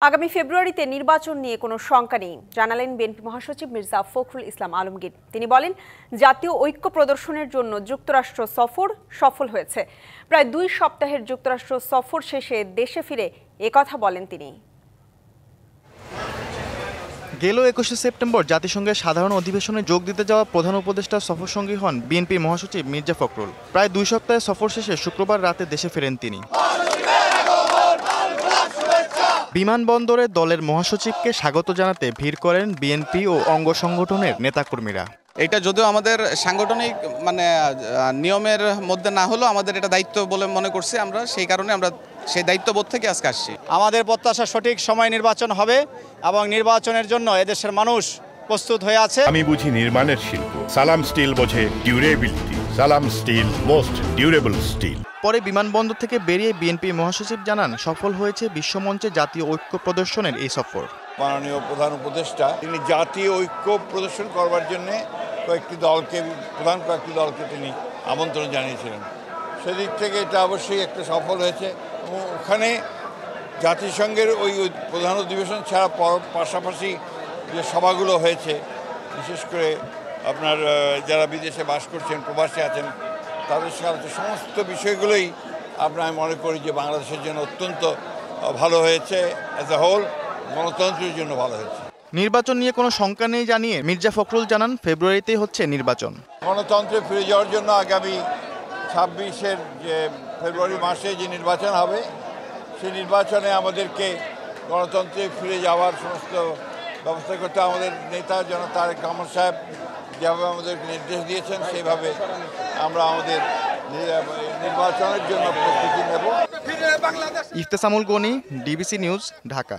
আগামী ফেব্রুয়ারিতে নির্বাচন নিয়ে কোনো শঙ্কা নেই জানালেন বিএনপি মহাসচিব মির্জা ফখরুল ইসলাম আলমগীর। তিনি বলেন, জাতীয় ঐক্য প্রদর্শনের জন্য যুক্তরাষ্ট্র সফর সফল হয়েছে। প্রায় 2 সপ্তাহের যুক্তরাষ্ট্র সফর শেষে দেশে ফিরে একথা বলেন তিনি। গেল 21শে সেপ্টেম্বর জাতিসংঘের সাধারণ অধিবেশনে যোগ দিতে যাওয়া প্রধান উপদেষ্টা সফরসঙ্গী হন বিএনপির মহাসচিব মির্জা ফখরুল। প্রায় 2 সপ্তাহের সফর শেষে শুক্রবার রাতে দেশে ফেরেন তিনি। বিমানবন্দরে দলের মহাসচিবকে স্বাগত জানাতে ভিড় করেন বিএনপি ও অঙ্গ সংগঠনের নেতাকর্মীরা। এটা যদিও আমাদের সাংগঠনিক নিয়মের মধ্যে না হলেও আমাদের এটা দায়িত্ব বলে মনে করছি আমরা, সেই কারণে আমরা সেই দায়িত্ববোধ থেকে আজকে আসছি। আমাদের প্রত্যাশা সঠিক সময় নির্বাচন হবে এবং নির্বাচনের জন্য এদেশের মানুষ প্রস্তুত হয়ে আছে। আমি বুঝি নির্মাণের শিল্প, সালাম স্টিল বোঝে ডিউরেবিলিটি। সালাম স্টিল, মোস্ট ডিউরেবল স্টিল। পরে বিমানবন্দর থেকে বেরিয়ে বিএনপি মহাসচিব জানান, সফল হয়েছে বিশ্বমঞ্চে জাতীয় ঐক্য প্রদর্শনের এই সফর। মাননীয় প্রধান উপদেষ্টা তিনি জাতীয় ঐক্য প্রদর্শন করবার জন্য কয়েকটি দলকে তিনি আমন্ত্রণ জানিয়েছিলেন। সেদিক থেকে এটা অবশ্যই একটা সফল হয়েছে এবং ওখানে জাতিসংঘের ওই প্রধান অধিবেশন ছাড়া পাশাপাশি যে সভাগুলো হয়েছে, বিশেষ করে আপনার যারা বিদেশে বাস করছেন, প্রবাসী আছেন, তাদের সাথে সমস্ত বিষয়গুলোই আমি মনে করি যে বাংলাদেশের জন্য অত্যন্ত ভালো হয়েছে। অ্যাজ এ হোল গণতন্ত্রের জন্য ভালো হয়েছে। নির্বাচন নিয়ে কোনো শঙ্কা নেই জানিয়ে মির্জা ফখরুল জানান, ফেব্রুয়ারিতেই হচ্ছে নির্বাচন। গণতন্ত্রে ফিরে যাওয়ার জন্য আগামী 26 যে ফেব্রুয়ারি মাসে যে নির্বাচন হবে, সেই নির্বাচনে আমাদেরকে গণতন্ত্রে ফিরে যাওয়ার সমস্ত ব্যবস্থা করতে আমাদের নেতা তারেক রহমান সাহেব যেভাবে আমাদেরকে নির্দেশ দিয়েছেন, সেইভাবে আমরা আমাদের নির্বাচনের জন্য প্রস্তুতি নেব। Iftesamul Gani, DBC news, Dhaka.